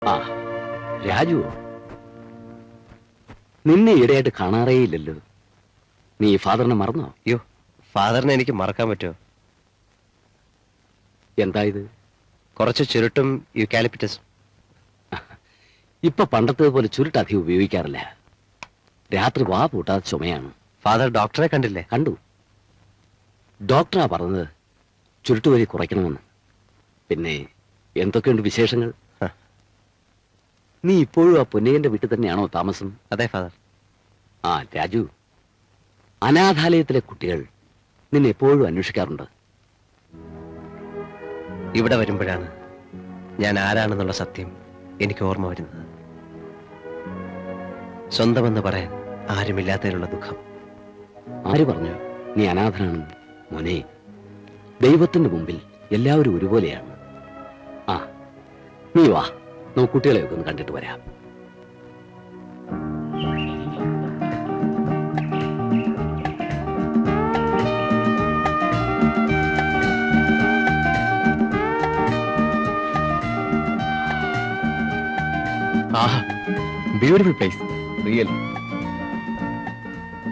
ആ രാജു, നിന്നെ ഈടെയായിട്ട് കാണാറേയില്ലല്ലോ. നീ ഫാദറിനെ മറന്നോ? അയ്യോ, ഫാദറിനെ എനിക്ക് മറക്കാൻ പറ്റുമോ? എന്താ ഇത്? കുറച്ച് ചുരുട്ടും യൂക്കാലിപ്റ്റസും. ഇപ്പൊ പണ്ടത്തേതുപോലെ ചുരുട്ട് അധികം ഉപയോഗിക്കാറില്ല. രാത്രി വാ പൂട്ടാതെ ചുമയാണ്. ഫാദർ ഡോക്ടറെ കണ്ടില്ലേ? കണ്ടു. ഡോക്ടറാ പറഞ്ഞത് ചുരുട്ടുവലി കുറയ്ക്കണമെന്ന്. പിന്നെ എന്തൊക്കെയുണ്ട് വിശേഷങ്ങൾ? നീ ഇപ്പോഴും ആ പൊന്നയ്യന്റെ വീട്ടിൽ തന്നെയാണോ താമസം? അതെ ഫാദർ. ആ രാജു, അനാഥാലയത്തിലെ കുട്ടികൾ നിന്നെ എപ്പോഴും അന്വേഷിക്കാറുണ്ട്. ഇവിടെ വരുമ്പോഴാണ് ഞാൻ ആരാണെന്നുള്ള സത്യം എനിക്ക് ഓർമ്മ വരുന്നത്. സ്വന്തമെന്ന് പറയാൻ ആരുമില്ലാത്തതിലുള്ള ദുഃഖം. ആര് പറഞ്ഞു നീ അനാഥനാണെന്ന്? മോനെ, ദൈവത്തിന്റെ മുമ്പിൽ എല്ലാവരും ഒരുപോലെയാണ്. ആ നീ വാ, നമുക്ക് കുട്ടികളെയൊക്കെ ഒന്ന് കണ്ടിട്ട് വരാം. Beautiful place. റിയൽ.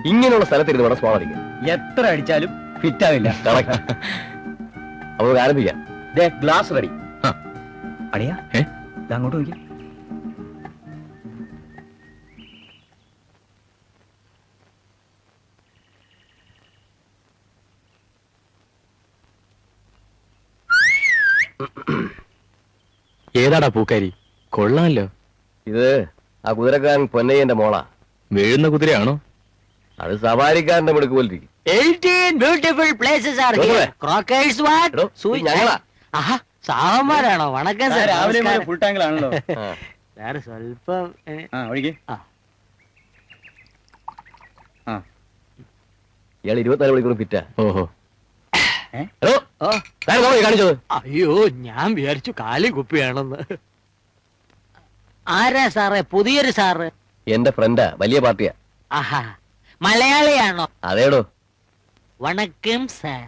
ഇങ്ങനെയുള്ള സ്ഥലത്തിരുന്ന് വേണം സ്വാഗതിക്കാൻ. എത്ര അടിച്ചാലും ഫിറ്റ് ആവില്ല. അപ്പൊ ആരംഭിക്കാം. Glass ready. അടിയാ അങ്ങോട്ട് നോക്കി. ഏതാടാ പൂക്കാരി? കൊള്ളാമല്ലോ. ഇത് ആ കുതിരക്കാരൻ പൊന്നയ്യന്റെ മോളാ. വീഴുന്ന കുതിരയാണോ? അത് സവാരിക്കാരന്റെ മിടുക്ക് പോലെ ഇരിക്കും. 18 beautiful places are here. Crocodiles what? ഞങ്ങളാ. ആഹാ, സാവന്മാരാണോ? വണക്കം സാർ. രാവിലെ ഫുൾ ടാങ്കിലാണല്ലോ. സാറ് സ്വല്പം ഒഴികെ. ഇയാൾ 24 മണിക്കൂർ ഫിറ്റാ. ഓഹോ. കാണിച്ചത്. അയ്യോ, ഞാൻ വിചാരിച്ചു കാലി കുപ്പിയാണെന്ന്. ആരാ സാറേ? പുതിയൊരു സാറ്? എന്റെ ഫ്രണ്ടാ, വലിയ പാർട്ടിയാ. ആഹാ, മലയാളിയാണോ? അതേടോ. വണക്കം സാർ.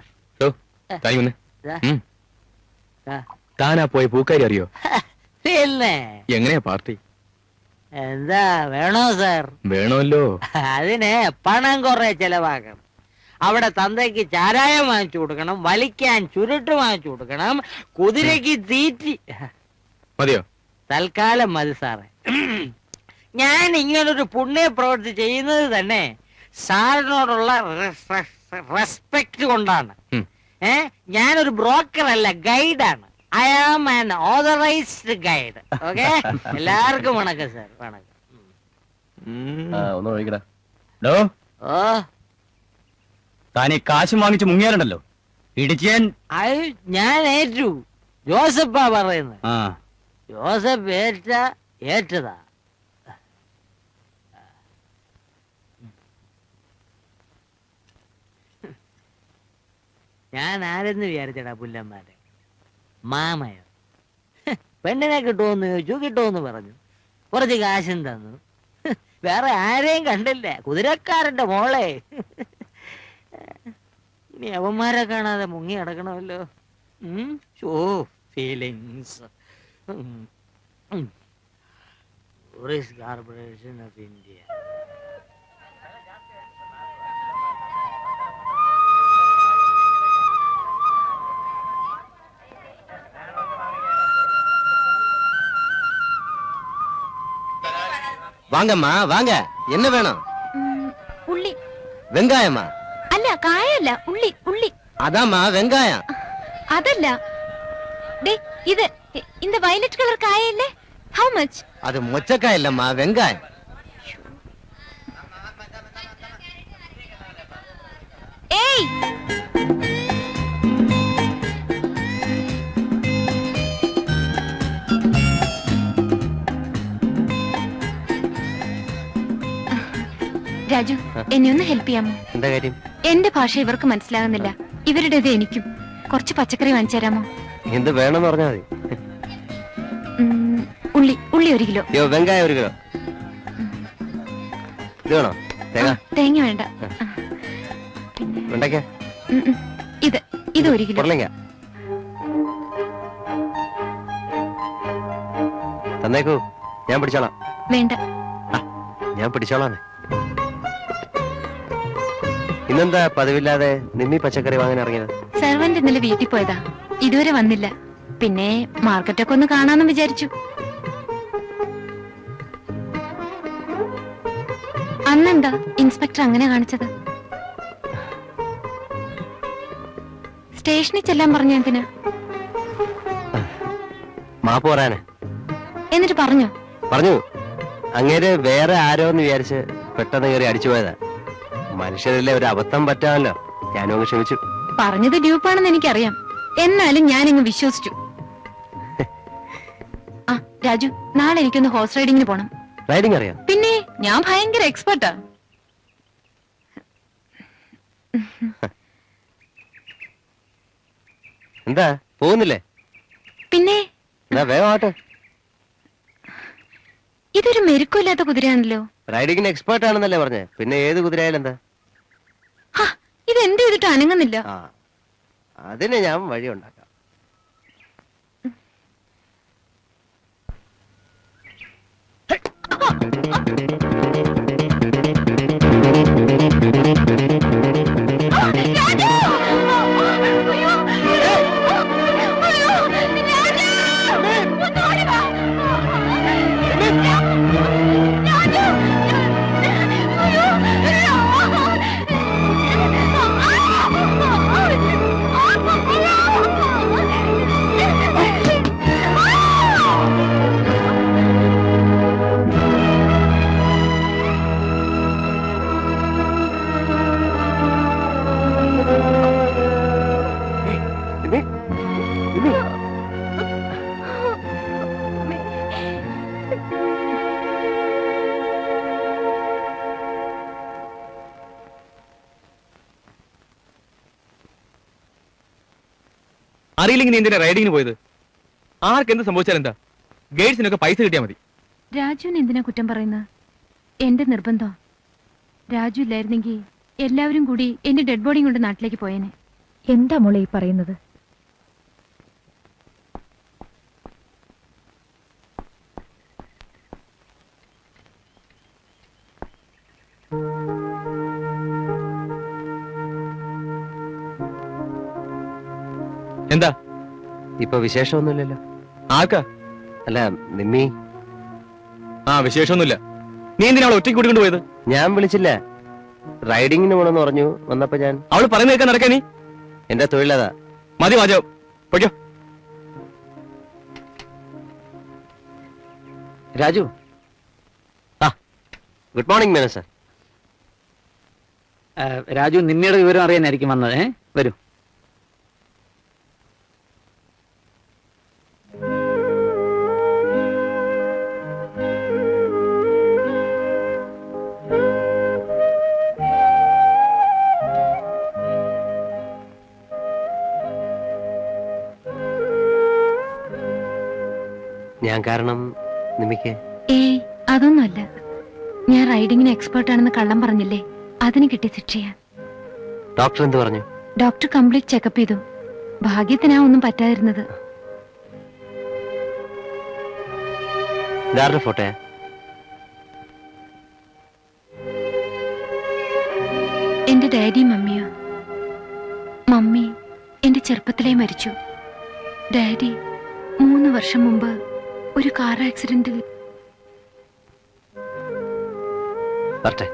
താനാ പോയ പൂക്കാരി അറിയോ? പിന്നെ എങ്ങനെയാ പാർട്ടി? എന്താ വേണോ സാർ? വേണമല്ലോ. അതിന് പണം കുറെ ചെലവാക്കണം. അവിടെ തന്തയ്ക്ക് ചാരായം വാങ്ങിച്ചു കൊടുക്കണം, വലിക്കാൻ ചുരുട്ട് വാങ്ങിച്ചു കൊടുക്കണം, കുതിരയ്ക്ക് തീറ്റി. മതിയോ? തൽക്കാലം മതി സാറേ. ഞാൻ ഇങ്ങനൊരു പുണ്യ പ്രവൃത്തി ചെയ്യുന്നത് തന്നെ സാറിനോടുള്ള റെസ്പെക്ട് കൊണ്ടാണ്. ഞാനൊരു ബ്രോക്കർ അല്ല, ഗൈഡാണ്. I am an authorised guide. Okay, എല്ലാവർക്കും വണക്കം സാർ. വണക്കം. ഒന്ന് ഒഴിക്കടാ. ഓ, താനീ കാശും വാങ്ങിച്ച് മുങ്ങിയാലുണ്ടല്ലോ ഇടിച്ചാൻ. ഞാൻ ഏറ്റു. ജോസഫാ പറയുന്നത്. ജോസഫ് ഏറ്റതാ. ഞാൻ ആരെന്ന് വിചാരിച്ചടാ പുല്ലന്മാരെ? മാമയോ? പെണ്ണിനെ കിട്ടുമെന്ന് ചോദിച്ചു, കിട്ടുമെന്ന് പറഞ്ഞു. കുറച്ച് കാശും തന്നു. വേറെ ആരെയും കണ്ടില്ല. കുതിരക്കാരന്റെ മോളെ. ഇനി അവന്മാരെ കാണാതെ മുങ്ങി അടക്കണമല്ലോ. Feelings. Tourist corporation of India. வாங்கம்மா வாங்க. என்ன வேணும்? ഉള്ളി. வெங்காயமா? അല്ല, കായല്ല, ഉള്ളി. ഉള്ളി. அதாம்மா வெங்காயம். അതല്ല. ദേ ഇത് இந்த വയലറ്റ് കളർ കായല്ലേ? How much? அது மொச்சக்காய் இல்லம்மா, வெங்காயம். ഏയ്, രാജു, എന്നെ ഒന്ന് ഹെൽപ്പ് ചെയ്യാമോ? എന്താ കാര്യം? എന്റെ ഭാഷ ഇവർക്ക് മനസ്സിലാകുന്നില്ല. ഇവരുടേത് എനിക്കും. കുറച്ച് പച്ചക്കറി വാങ്ങിച്ചു തരാമോ? എന്ത് വേണമെന്ന് പറഞ്ഞാൽ മതി. ഉള്ളി 1 കിലോ. വെങ്കായം 1 കിലോ. ഇത് വേണോ? തേങ്ങ വേണ്ട. വെണ്ടയ്ക്ക? ഇത് 1 കിലോ. ഉരുളങ്ക തന്നേക്കൂ, ഞാൻ പിടിച്ചോളാം. വേണ്ട. ഞാൻ പിടിച്ചോളാം. ഇന്നെന്താ പതിവില്ലാതെ നിമ്മി പച്ചക്കറി വാങ്ങാൻ ഇറങ്ങിയത്? സെർവന്റ് ഇന്നലെ വീട്ടിൽ പോയതാ, ഇതുവരെ വന്നില്ല. പിന്നെ മാർക്കറ്റൊക്കെ ഒന്ന് കാണാന്ന് വിചാരിച്ചു. അന്നെന്താ ഇൻസ്പെക്ടർ അങ്ങനെ കാണിച്ചത്? സ്റ്റേഷനിൽ ചെല്ലാൻ പറഞ്ഞ എന്തിനാ? മാപ്പ് പറയാനെ. എന്നിട്ട് പറഞ്ഞോ? പറഞ്ഞു. അങ്ങേര് വേറെ ആരോന്ന് വിചാരിച്ച് പെട്ടെന്ന് കയറി അടിച്ചു പോയതാ. മനുഷ്യരല്ലേ, ഒരു അബദ്ധം പറ്റാമല്ലോ. ഞാനും അങ്ങ് ക്ഷമിച്ചു. പറഞ്ഞത് ഡ്യൂപ്പാണെന്ന് എനിക്കറിയാം, എന്നാലും ഞാനിങ്ങ് വിശ്വസിച്ചു. ആ രാജു, നാളെ എനിക്കൊന്ന് ഹോഴ്സ് റൈഡിങ്ങിന് പോണം. റൈഡിങ് അറിയാം? പിന്നെ ഞാൻ ഭയങ്കര എക്സ്പെർട്ടാ. എന്താ പോകുന്നില്ലേ? പിന്നെ എന്താ വേഗം ആട്ടെ. ഇതൊരു മെരുക്കില്ലാത്ത കുതിരയാണല്ലോ. റൈഡിങ്ങിന് എക്സ്പേർട്ട് ആണെന്നല്ലേ പറഞ്ഞേ, പിന്നെ ഏത് കുതിരയായാലും എന്താ? ഇത് എന്ത് ചെയ്തിട്ട് അനങ്ങുന്നില്ല. അതിന് ഞാൻ വഴി ഉണ്ടാക്കാം. അറിയില്ലെങ്കിൽ നീ എന്തിനാ റൈഡിങ്ങിന് പോയത്? ആർക്ക് എന്ത് സംഭവിച്ചാൽ എന്താ? ഗൈഡ്സിനൊക്കെ പൈസ കിട്ടിയാൽ മതി. രാജുവിന് എന്തിനാ കുറ്റം പറയുന്നത്? എന്റെ നിർബന്ധം. രാജു ഇല്ലായിരുന്നെങ്കിൽ എല്ലാവരും കൂടി എന്റെ ഡെഡ് ബോഡിയും കൊണ്ട് നാട്ടിലേക്ക് പോയേനെ. എന്താ മോളെ ഈ പറയുന്നത്? എന്താ? ഇപ്പൊ വിശേഷമൊന്നുമില്ലല്ലോ. ആർക്കാ? അല്ല, നിമ്മി. വിശേഷമൊന്നുമില്ല. നീ എന്തിനാ അവളെ ഒറ്റയ്ക്ക് കൂട്ടിക്കൊണ്ട് പോയത്? ഞാൻ വിളിച്ചില്ല. റൈഡിങ്ങിന് പോണെന്ന് പറഞ്ഞു. വന്നപ്പോ ഞാൻ അവള് പറയുന്ന കേൾക്കാൻ നടക്കാ നീ? എന്റെ തൊഴിലതാ. മതി വാചകം, പൊയ്ക്കോ. Raju. Good morning Menon sir. Raju നിമ്മിയുടെ വിവരം അറിയാനായിരിക്കും വന്നത്. വരൂ. ഞാൻ കാരണം നിമിക്ക്? ഏയ് അതൊന്നുമല്ല. ഞാൻ റൈഡിങ്ങിന് എക്സ്പേർട്ട് ആണെന്ന് കള്ളം പറഞ്ഞില്ലേ, അതിന് കിട്ടിയ ശിക്ഷയാ. ഡോക്ടർ എന്ത് പറഞ്ഞു? ഡോക്ടർ കംപ്ലീറ്റ് ചെക്കപ്പ് ചെയ്തു. ഭാഗ്യത്തിനാ ഒന്നും പറ്റാതിരുന്നത്. ഇതാരുടെ ഫോട്ടോയാ? എന്റെ ഡാഡി മമ്മിയോ. മമ്മി എന്റെ ചെറുപ്പത്തിലേ മരിച്ചു. ഡാഡി 3 വർഷം മുമ്പ് ഒരു കാർ ആക്സിഡന്റിൽ. വരട്ടെ.